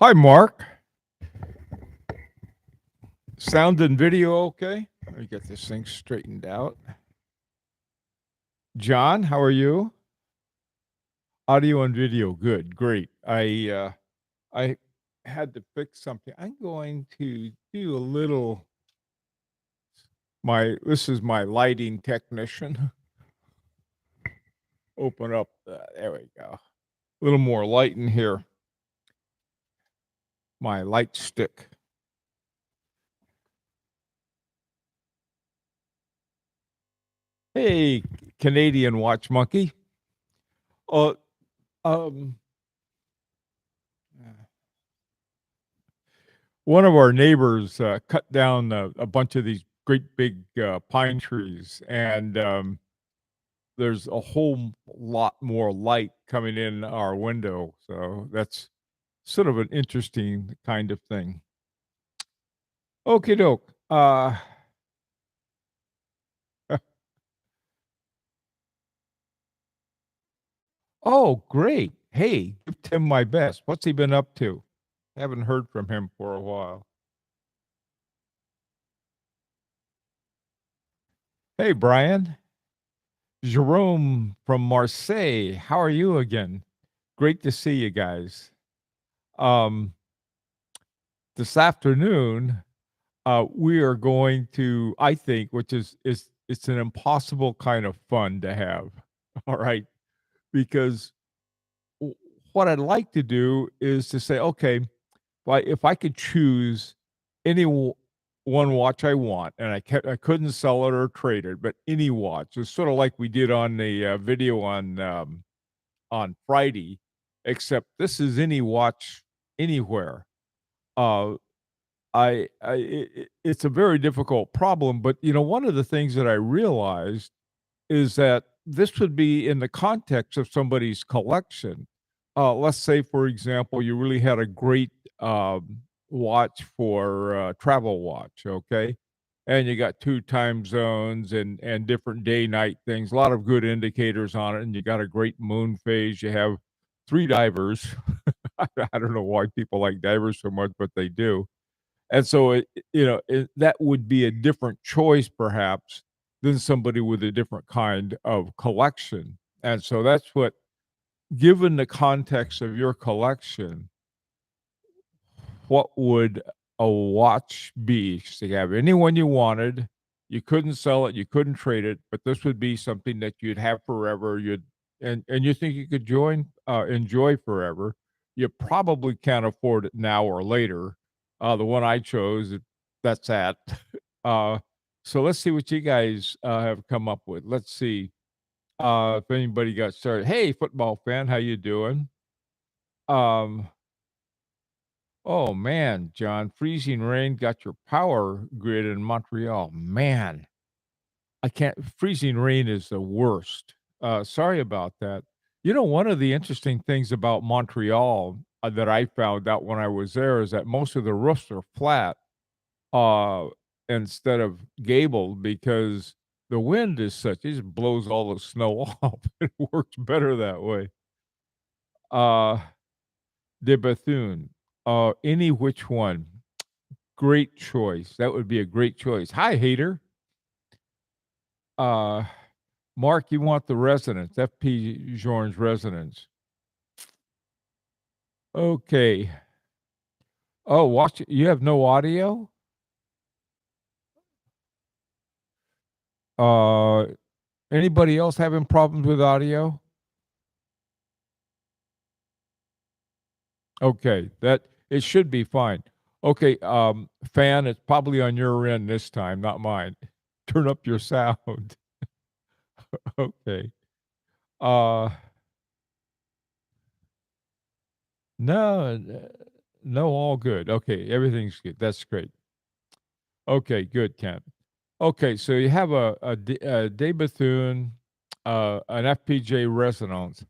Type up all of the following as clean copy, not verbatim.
Hi, Mark. Sound and video okay? Let me get this thing straightened out. John, how are you? Audio and video, good, great. I had to fix something. I'm going to do a little. My This is my lighting technician. Open up. There we go. A little more light in here. My light stick. Hey, Canadian watch monkey. Uh, um, one of our neighbors cut down a bunch of these great big pine trees, and there's a whole lot more light coming in our window. So that's sort of an interesting kind of thing. Okie doke. Oh, great. Hey, give Tim my best. What's he been up to? Haven't heard from him for a while. Hey, Brian. Jerome from Marseille. How are you again? Great to see you guys. Um, this afternoon, we are going to, I think, which is it's an impossible kind of fun to have. All right, because w- what I'd like to do is to say, okay, well, if I could choose any one watch I want, and I couldn't sell it or trade it, but any watch, it's sort of like we did on the video on Friday, except this is any watch anywhere. Uh, it's a very difficult problem, but one of the things that I realized is that this would be in the context of somebody's collection. Let's say, for example, you really had a great watch for travel watch, okay, and you got two time zones and different day night things, a lot of good indicators on it, and you got a great moon phase. You have three divers. I don't know why people like divers so much, but they do. And so that would be a different choice perhaps than somebody with a different kind of collection. And so that's what, given the context of your collection, what would a watch be? So you have anyone you wanted, you couldn't sell it, you couldn't trade it, but this would be something that you'd have forever. And you think you could enjoy forever. You probably can't afford it now or later. The one I chose, that's that. Uh, so let's see what you guys have come up with. Let's see if anybody got started. Hey, football fan, how you doing? Um, Oh man, John, freezing rain got your power grid in Montreal. Man, I can't. Freezing rain is the worst. Sorry about that. One of the interesting things about Montreal that I found out when I was there is that most of the roofs are flat uh, instead of gabled because the wind is such, it just blows all the snow off. It works better that way. Uh, de Bethune, any which one. Great choice. That would be a great choice. Hi, hater. Uh, Mark, you want the resonance, FP Journ's resonance. Okay. Oh, watch it. You have no audio? Uh, Anybody else having problems with audio? Okay, that it should be fine. Okay, fan, it's probably on your end this time, not mine. Turn up your sound. Okay. Uh, no, no, all good. Okay, everything's good. That's great. Okay, good, Ken. Okay, so you have a De Bethune, an FPJ resonance.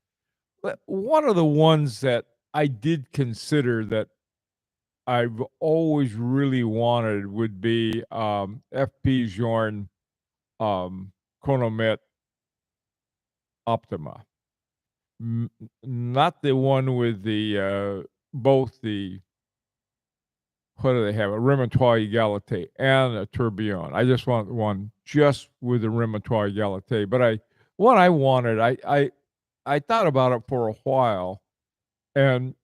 One of the ones that I did consider that I've always really wanted would be FP Journe Chronomet Optima. Not the one with the both the what do they have? A Remontoir Egalite and a Tourbillon. I just want one just with the Remontoir Egalite. But what I wanted, I thought about it for a while, and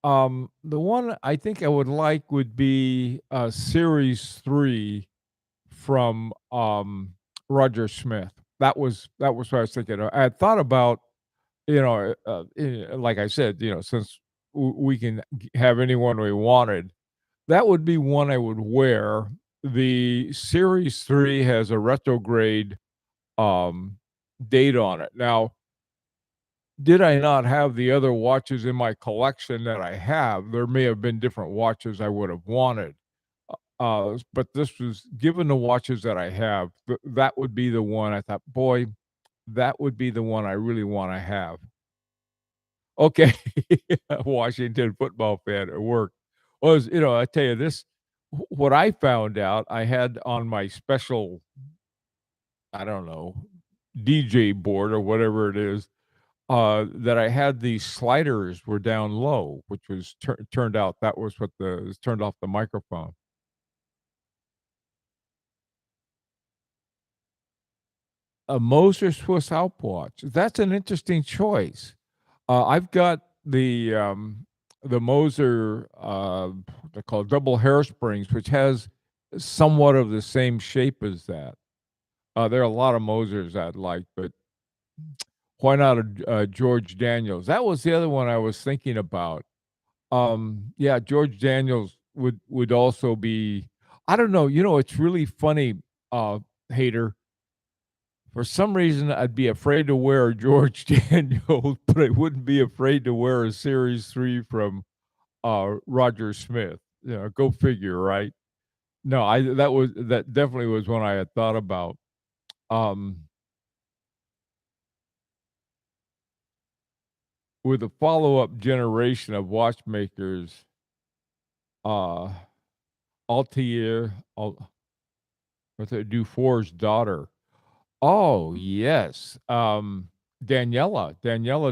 the one I think I would like would be Series 3 from Roger Smith. That was what I was thinking of. I had thought about, like I said, since we can have anyone we wanted, that would be one I would wear. The Series 3 has a retrograde um, date on it. Now, did I not have the other watches in my collection that I have, there may have been different watches I would have wanted. But this was given the watches that I have, that would be the one I thought, boy, that would be the one I really want to have. Okay, Washington football fan at work. Was I tell you this, what I found out I had on my special, I don't know, DJ board or whatever it is, that I had these sliders were down low, which was turned out that was what turned off the microphone. A Moser Swiss Alp watch. That's an interesting choice. I've got the Moser, they're called double hairsprings, which has somewhat of the same shape as that. There are a lot of Mosers I'd like, but why not a George Daniels? That was the other one I was thinking about. Yeah, George Daniels would also be. I don't know. It's really funny, uh, Hater. For some reason, I'd be afraid to wear a George Daniels, but I wouldn't be afraid to wear a Series 3 from Roger Smith. Go figure, right? No, I that definitely was one I had thought about. Um, with a follow-up generation of watchmakers, uh, Altier, what's it, Dufour's daughter. Oh yes, Daniela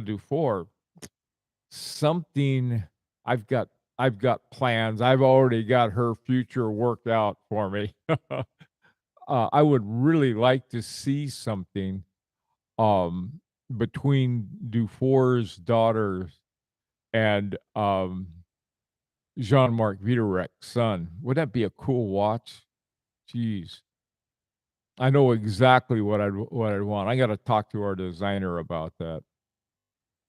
Dufour. Something I've got I've got plans. I've already got her future worked out for me. I would really like to see something between Dufour's daughters and Jean-Marc Vitorec's son. Would that be a cool watch? Jeez. I know exactly what I'd want. I gotta talk to our designer about that.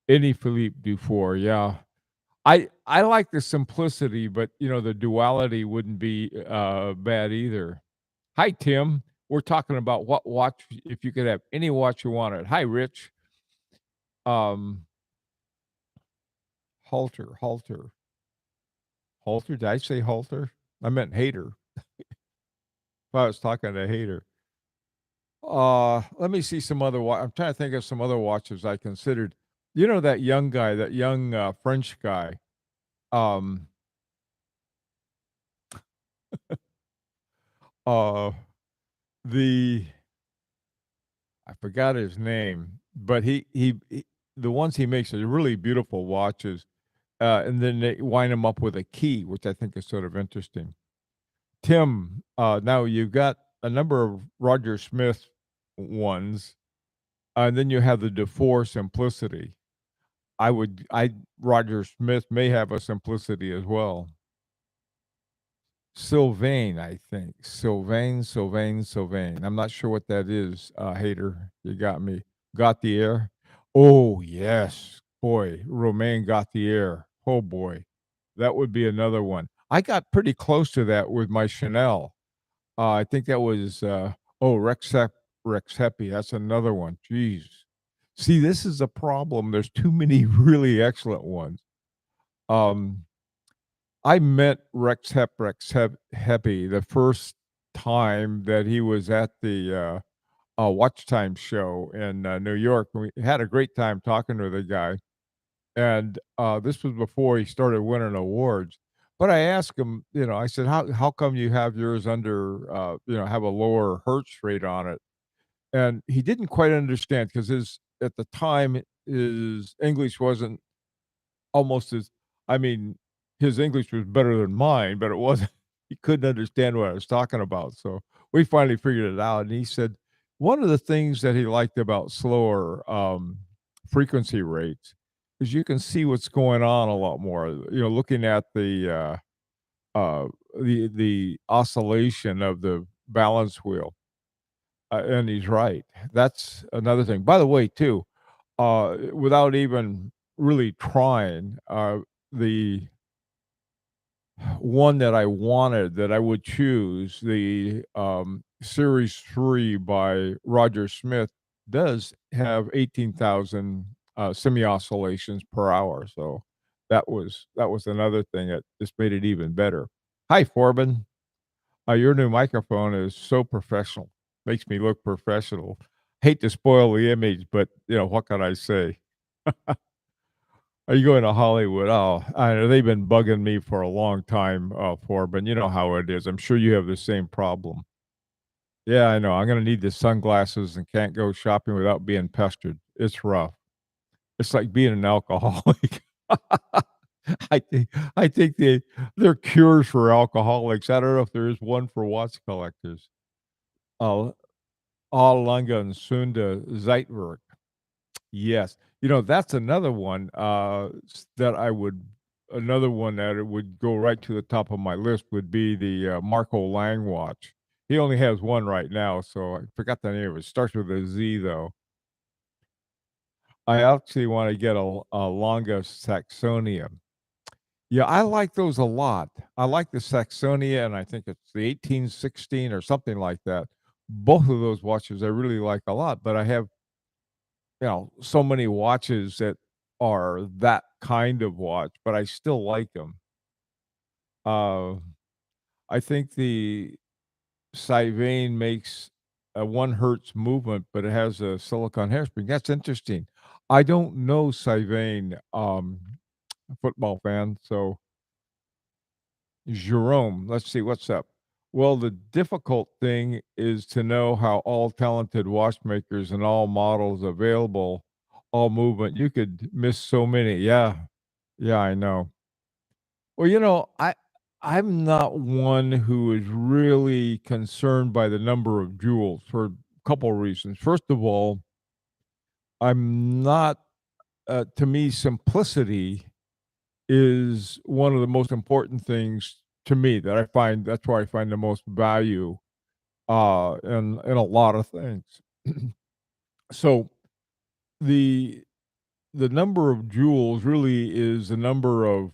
Any Philippe Dufour, yeah. I like the simplicity, but the duality wouldn't be bad either. Hi, Tim. We're talking about what watch if you could have any watch you wanted. Hi, Rich. Um, Halter. Did I say halter? I meant hater. I was talking to hater. Let me see some other. I'm trying to think of some other watches I considered. That young guy, that young French guy. Um, uh, the I forgot his name, but he the ones he makes are really beautiful watches, and then they wind them up with a key, which I think is sort of interesting. Tim, now you've got a number of Roger Smith ones, and then you have the Dufour Simplicity. I Roger Smith may have a Simplicity as well. Sylvain, I think. Sylvain. I'm not sure what that is, Hater. You got me. Gautier. Oh, yes. Boy, Romain Gautier. Oh, boy. That would be another one. I got pretty close to that with my Chanel. I think that was, Rex Heppy. That's another one. Jeez. See, this is a problem. There's too many really excellent ones. Um, I met Heppy the first time that he was at the Watch Time show in New York. We had a great time talking to the guy, and this was before he started winning awards. But I asked him, I said, "How come you have yours under, have a lower Hertz rate on it?" And he didn't quite understand because his at the time his English wasn't almost as I mean, his English was better than mine, but it wasn't he couldn't understand what I was talking about, so we finally figured it out, and he said one of the things that he liked about slower, frequency rates is you can see what's going on a lot more, looking at uh, the oscillation of the balance wheel, and he's right. That's another thing. By the way, too, without even really trying, the one that I wanted that I would choose, the, Series 3 by Roger Smith does have 18,000, semi-oscillations per hour, so that was another thing that just made it even better. Hi, Forbin. Your new microphone is so professional. Makes me look professional. Hate to spoil the image, but, what can I say? Are you going to Hollywood? Oh, I know they've been bugging me for a long time, but you know how it is. I'm sure you have the same problem. Yeah, I know. I'm gonna need the sunglasses and can't go shopping without being pestered. It's rough. It's like being an alcoholic. I think they're cures for alcoholics. I don't know if there is one for watch collectors. Uh, Allanga and Sunda Zeitwerk. Yes. That's another one, that I would another one that it would go right to the top of my list would be the, Marco Lang watch. He only has one right now, so I forgot the name of it. Starts with a Z, though. I actually wanna get a Longa Saxonia. Yeah, I like those a lot. I like the Saxonia, and I think it's the 1816 or something like that. Both of those watches I really like a lot, but I have so many watches that are that kind of watch, but I still like them. Uh, I think the Sylvain makes a 1 hertz movement, but it has a silicon hairspring. That's interesting. I don't know Sylvain, football fan, so Jerome, let's see, what's up? Well, the difficult thing is to know how all talented watchmakers and all models available, all movement. You could miss so many. Yeah. Yeah, I know. Well, I'm not one who is really concerned by the number of jewels for a couple of reasons. First of all, I'm not to me simplicity is one of the most important things to me that I find that's where I find the most value in a lot of things. So the the number of jewels really is the number of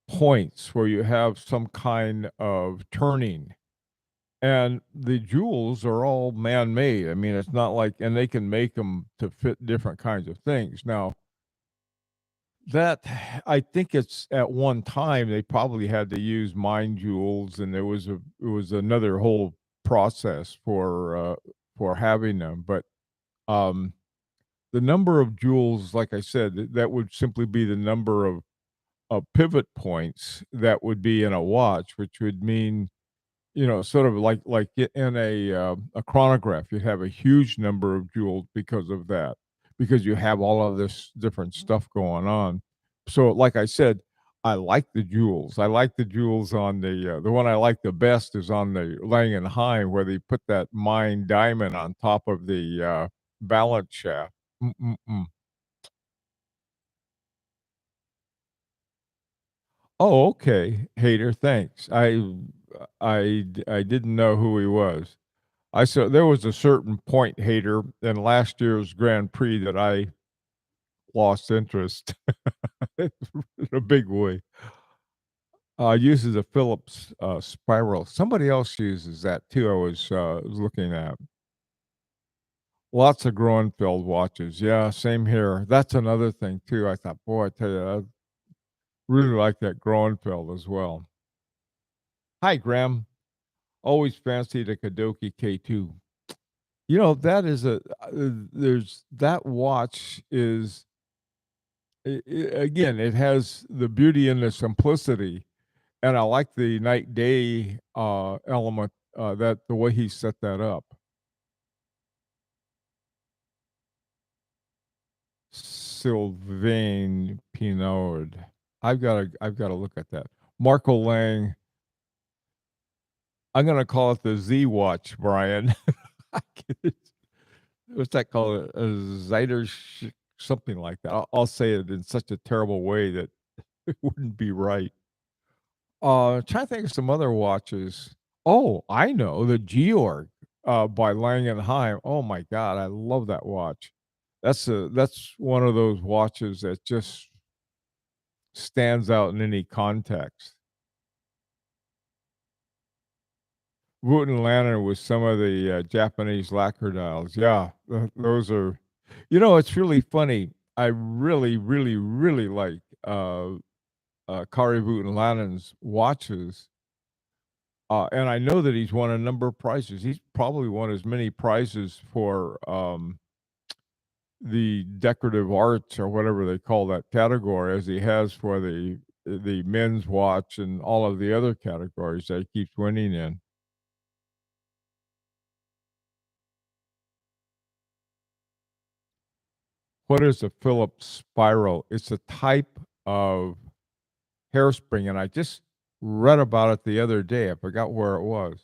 points where you have some kind of turning. And the jewels are all man-made. I mean, it's not like and they can make them to fit different kinds of things. Now, that I think it's at one time, they probably had to use mine jewels, and it was another whole process for having them, but, um, the number of jewels, like I said, that would simply be the number of pivot points that would be in a watch, which would mean sort of like in a chronograph, you have a huge number of jewels because of that, because you have all of this different stuff going on. So, like I said, I like the jewels. I like the jewels on the one I like the best is on the Langenheim, where they put that mine diamond on top of the balance shaft. Mm-mm-mm. Oh, okay, Hater. Thanks. I didn't know who he was. I saw there was a certain point hater in last year's Grand Prix that I lost interest in a big way. Uses a Phillips spiral. Somebody else uses that too. I was looking at lots of Groenfeld watches. Yeah, same here. That's another thing too. I thought, boy, I tell you, I really like that Groenfeld as well. Hi, Graham. Always fancied a Kadoki K2. That is there's that watch is again, it has the beauty and the simplicity, and I like the night day element that the way he set that up. Sylvain Pinard. I've got to look at that. Marco Lang. I'm gonna call it the Z watch, Brian. What's that called? A Zeider something like that. I'll say it in such a terrible way that it wouldn't be right. Trying to think of some other watches. Oh, I know, the Georg, by Lang& Heim. Oh my god, I love that watch. That's one of those watches that just stands out in any context. Wooten Lantern with some of the, Japanese lacquer dials. Yeah, those are it's really funny. I really, really, really like, Kari Wooten Lantern's watches. And I know that he's won a number of prizes. He's probably won as many prizes for, the decorative arts or whatever they call that category as he has for the men's watch and all of the other categories that he keeps winning in. What is a Phillips spiral? It's a type of hairspring, and I just read about it the other day. I forgot where it was.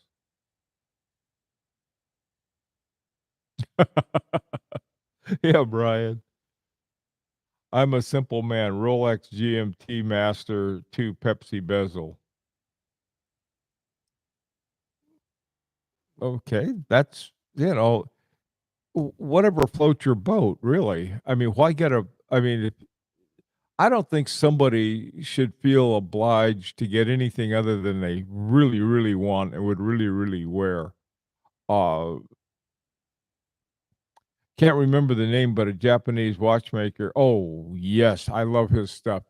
Yeah, Brian. I'm a simple man. Rolex GMT Master 2 Pepsi bezel. Okay, that's whatever floats your boat, really. I mean, why get a I mean, I don't think somebody should feel obliged to get anything other than they really, really want and would really, really wear. Uh, can't remember the name, but a Japanese watchmaker. Oh, yes, I love his stuff.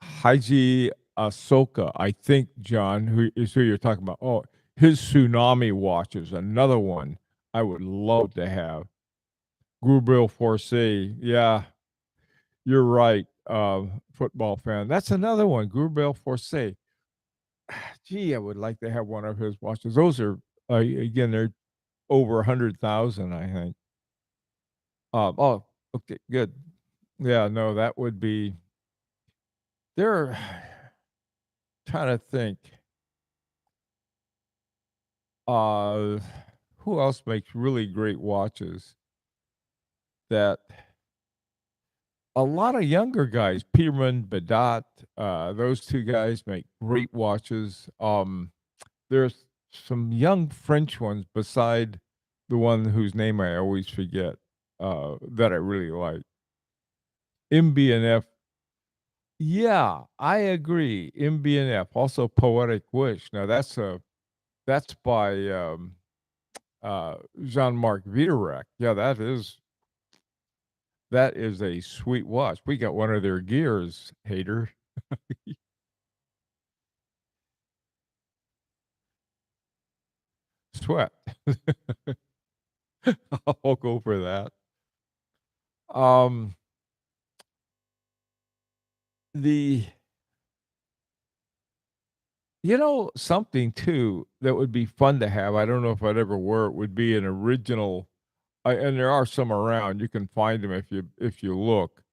Haiji Asoka, I think, John, who is who you're talking about. Oh, his Tsunami watch is another one I would love to have. Grubril Forsey, yeah, you're right, football fan. That's another one, Grubril Forsey. Gee, I would like to have one of his watches. Those are, again, they're over 100,000, I think. Oh, okay, good. Yeah, no, that would be they're trying to think. Uh, who else makes really great watches that a lot of younger guys, Peterman, Badat, those 2 guys make great watches. There's some young French ones beside the one whose name I always forget, that I really like. MB&F. Yeah, I agree. MB&F, also Poetic Wish. Now that's by, Jean-Marc Wiederrecht. Yeah, that is a sweet watch. We got one of their gears, hater. Sweat. I'll go for that. Um, the something too that would be fun to have, I don't know if I'd ever wear it, would be an original and there are some around, you can find them if you look,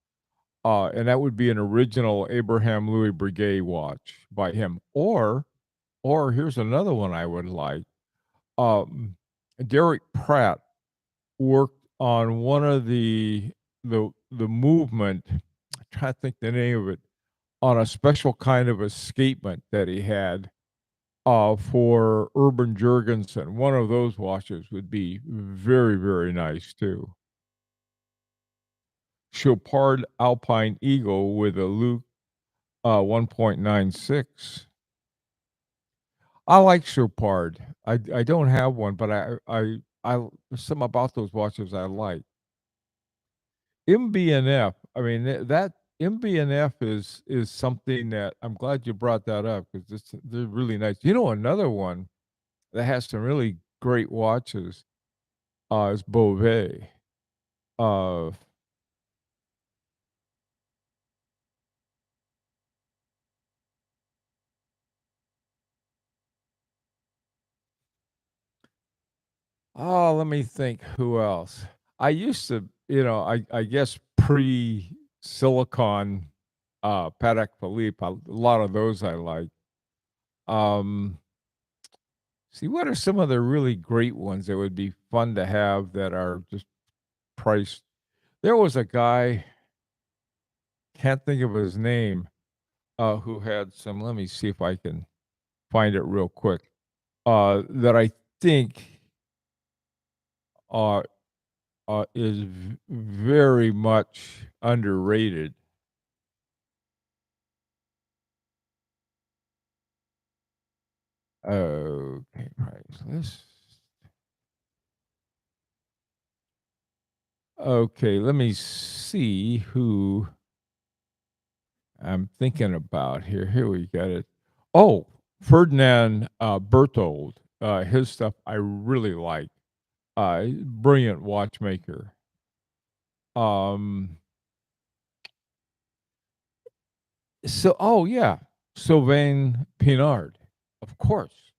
and that would be an original Abraham Louis Breguet watch by him, or here's another one I would like, um, Derek Pratt worked on one of the movement, I'm trying to think the name of it, on a special kind of escapement that he had, for Urban Jurgensen. One of those watches would be very, very nice too. Chopard Alpine Eagle with a Luke 1.96. I like Chopard. I don't have one, but there's something about those watches I like. MB&F, I mean, that MB&F is something that I'm glad you brought that up because they're really nice. Another one that has some really great watches, is Beauvais. Uh, let me think who else. I used to, I guess pre-silicon, Patek Philippe, a lot of those I like. Um, see, what are some of the really great ones that would be fun to have that are just priced? There was a guy, can't think of his name, who had some. Let me see if I can find it real quick. That I think uh, is very much underrated. Okay, price list. Okay, let me see who I'm thinking about here. Here we got it. Oh, Ferdinand Berthold. His stuff I really like. Brilliant watchmaker. Um, oh yeah, Sylvain Pinard, of course.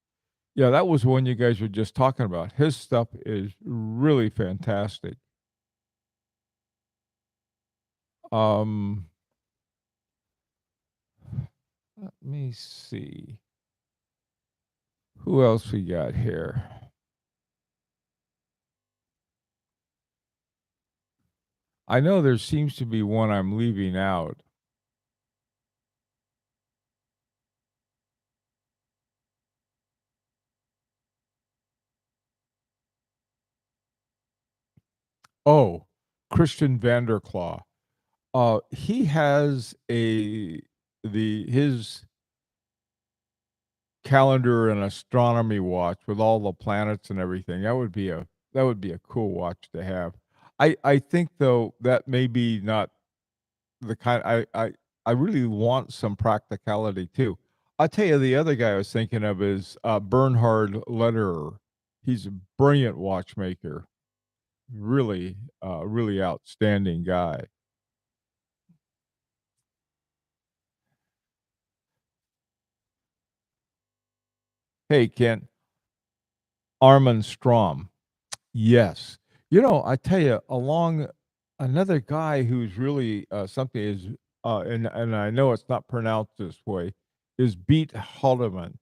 Yeah, that was one you guys were just talking about. His stuff is really fantastic. Um, let me see. Who else we got here? I know there seems to be one I'm leaving out. Oh, Christian Vanderclaw. He has his calendar and astronomy watch with all the planets and everything. That would be a cool watch to have. I think though that may be not the kind I really want some practicality too. I'll tell you the other guy I was thinking of is Bernhard Lederer. He's a brilliant watchmaker. Really, really outstanding guy. Hey, Ken, Armin Strom. Yes. I tell you, along another guy who's really something is, and I know it's not pronounced this way, is Beat Haldeman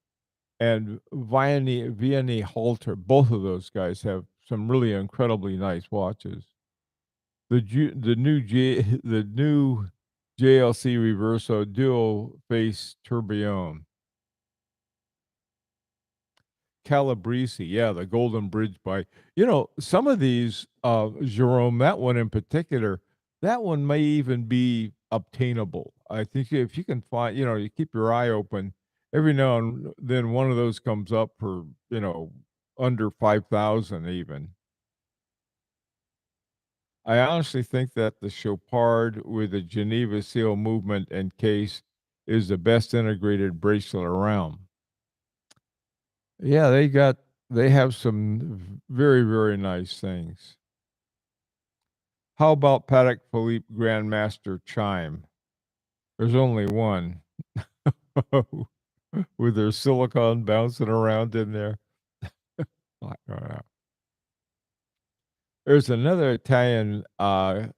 and Vianney Halter. Both of those guys have some really incredibly nice watches. The new JLC Reverso Dual Face Tourbillon. Calabrese, yeah, the Golden Bridge by some of these, Jerome, that one in particular, that one may even be obtainable. I think if you can find, you keep your eye open, every now and then one of those comes up for, under 5,000 even. I honestly think that the Chopard with the Geneva seal movement and case is the best integrated bracelet around. Yeah, they have some very, very nice things. How about Patek Philippe Grandmaster Chime? There's only one with their silicon bouncing around in there. I don't know. There's another Italian guy,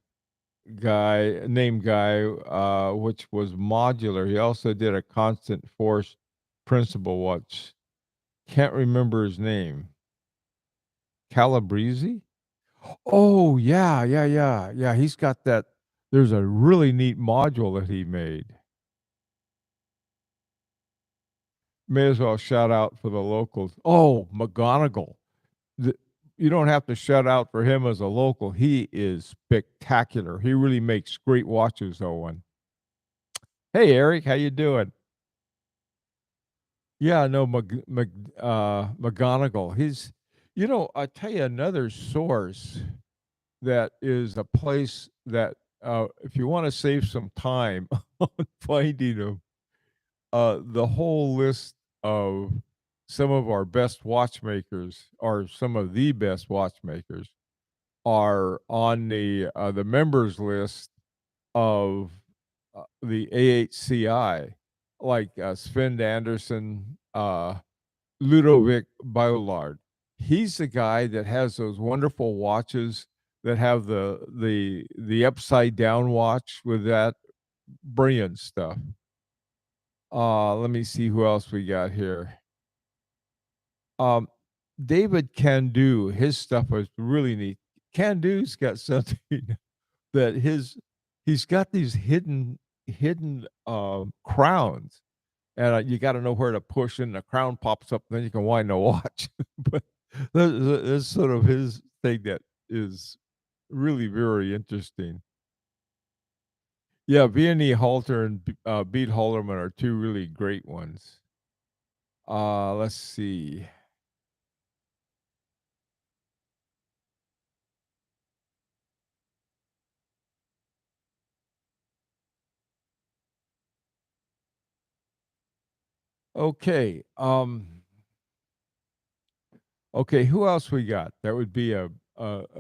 which was modular. He also did a constant force principle watch. Can't remember his name. Calabrese? Oh, yeah, yeah, yeah, yeah, he's got that. There's a really neat module that he made. May as well shout out for the locals. Oh, McGonigal. The You don't have to shout out for him as a local. He is spectacular. He really makes great watches, Owen. Hey, Eric, how you doing? Yeah, no, McGonigal. I tell you another source that is a place that, if you want to save some time on finding them, the whole list of some of our best watchmakers, or some of the best watchmakers, are on the members list of the AHCI, like Sven Anderson, Ludovic Boulard. He's the guy that has those wonderful watches that have the upside down watch with that brilliant stuff. Let me see who else we got here. Um, David Can Do, his stuff was really neat. Can Do's got something that he's got these hidden crowns, and you got to know where to push, and the crown pops up, and then you can wind the watch. But that's sort of his thing that is really very interesting. Yeah, Vianney Halter and Beat Halterman are two really great ones. Let's see. Okay. Okay, who else we got? That would be a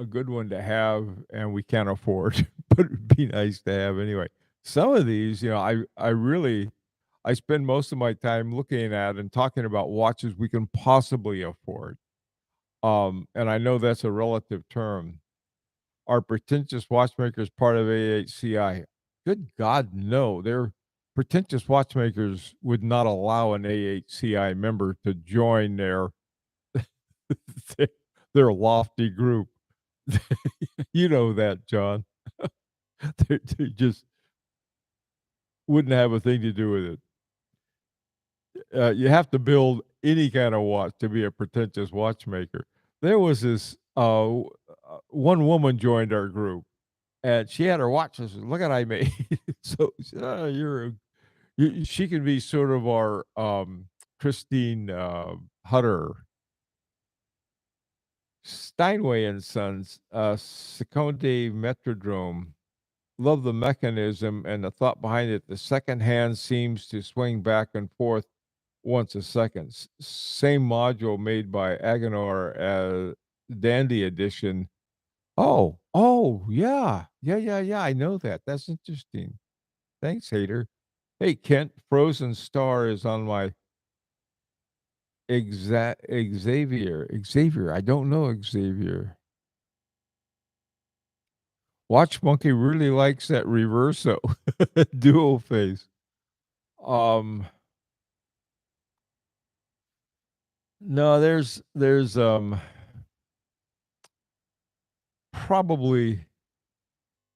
good one to have, and we can't afford, but it'd be nice to have anyway. Some of these, I really I spend most of my time looking at and talking about watches we can possibly afford. And I know that's a relative term. Are pretentious watchmakers part of AHCI? Good God, no. They're pretentious watchmakers would not allow an AHCI member to join their, their lofty group. You know that, John. They just wouldn't have a thing to do with it. You have to build any kind of watch to be a pretentious watchmaker. There was this one woman joined our group, and she had her watch. And said, "Look at I made." So she said, "Oh, she can be sort of our Christine Hutter, Steinway and Sons, Seconde Metrodrome. Love the mechanism and the thought behind it. The second hand seems to swing back and forth once a second. Same module made by Agenor as Dandy Edition. Oh, yeah. Yeah. I know that. That's interesting. Thanks, Hater. Hey, Kent, Frozen Star is on my exact Xavier. I don't know Xavier. Watch Monkey really likes that reverso dual face. Um, no, there's probably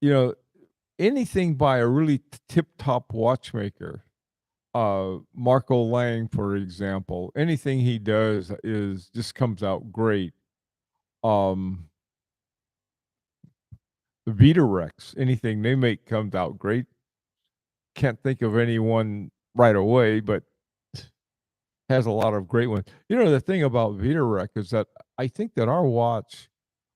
you know anything by a really tip top watchmaker. Marco Lang, for example, anything he does is just comes out great. Um, the Vita Rex, anything they make comes out great. Can't think of anyone right away, but has a lot of great ones. The thing about Vita Rex is that I think that our watch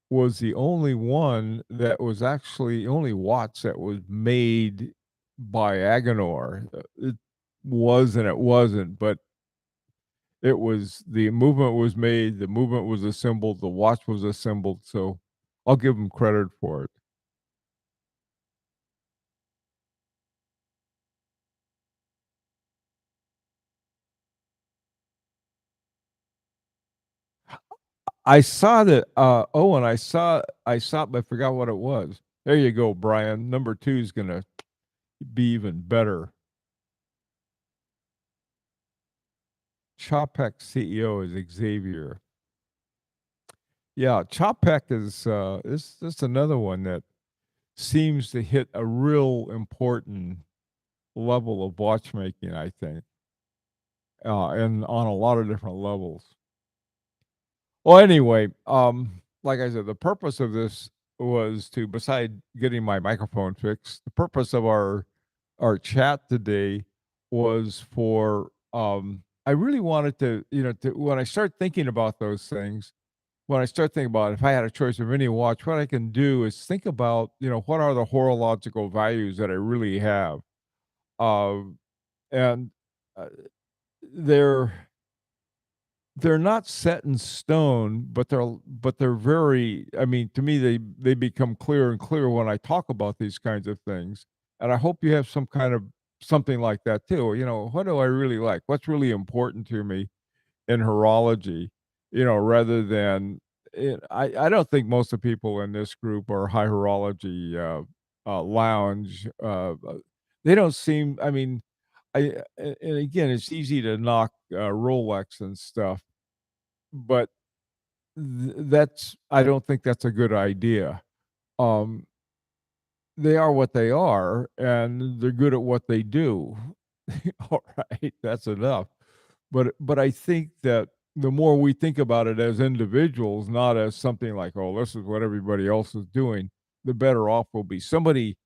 was the only one that was actually only watch that was made by Agenor. It was and it wasn't, but it was the movement was made, the movement was assembled, the watch was assembled. So I'll give them credit for it. I saw that. And I saw, but I forgot what it was. There you go, Brian. Number two is gonna be even better. Chopek CEO is Xavier. Yeah, Chopek is just another one that seems to hit a real important level of watchmaking. I think, and on a lot of different levels. Well, anyway, like I said, the purpose of this was to, beside getting my microphone fixed, the purpose of our chat today was for I really wanted to when I start thinking about those things, when I start thinking about if I had a choice of any watch, what I can do is think about, what are the horological values that I really have. Um and uh, they're they're not set in stone, but they're very, I mean, to me they become clearer and clearer when I talk about these kinds of things. And I hope you have some kind of something like that too. What do I really like? What's really important to me in horology? Rather than I don't think most of the people in this group are high horology lounge. they don't seem, I mean, and again, it's easy to knock, Rolex and stuff, but that's I don't think that's a good idea. Um, they are what they are, and they're good at what they do. All right, that's enough. But I think that the more we think about it as individuals, not as something like, "Oh, this is what everybody else is doing," the better off we'll be. Somebody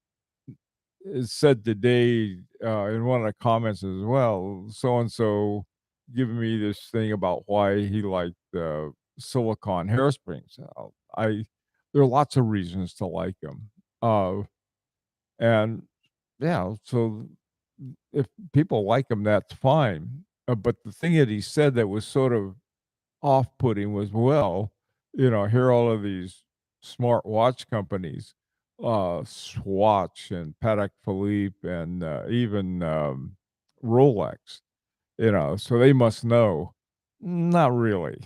said today, in one of the comments as well, so and so giving me this thing about why he liked silicone hairsprings. I There are lots of reasons to like them, and yeah, so if people like them, that's fine. But the thing that he said that was sort of off-putting was, well, here are all of these smart watch companies, Swatch and Patek Philippe and, even, Rolex, so they must know. Not really.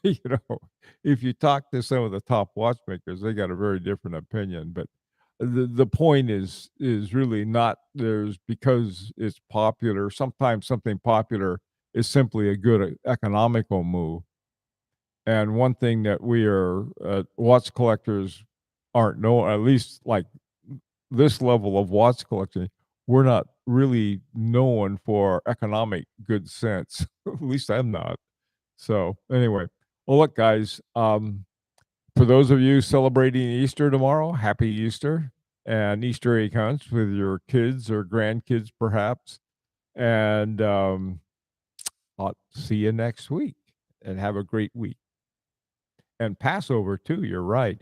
You know, if you talk to some of the top watchmakers, they got a very different opinion, but the point is really not there's because it's popular. Sometimes something popular is simply a good economical move. And one thing that we are watch collectors aren't know, at least like this level of watch collecting, we're not really known for economic good sense. At least I'm not. So anyway, well, look, guys, for those of you celebrating Easter tomorrow, happy Easter and Easter egg hunts with your kids or grandkids, perhaps. And I'll see you next week and have a great week. And Passover too. You're right.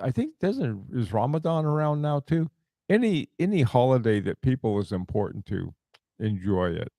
I think, doesn't is Ramadan around now too? Any holiday that people is important to, enjoy it.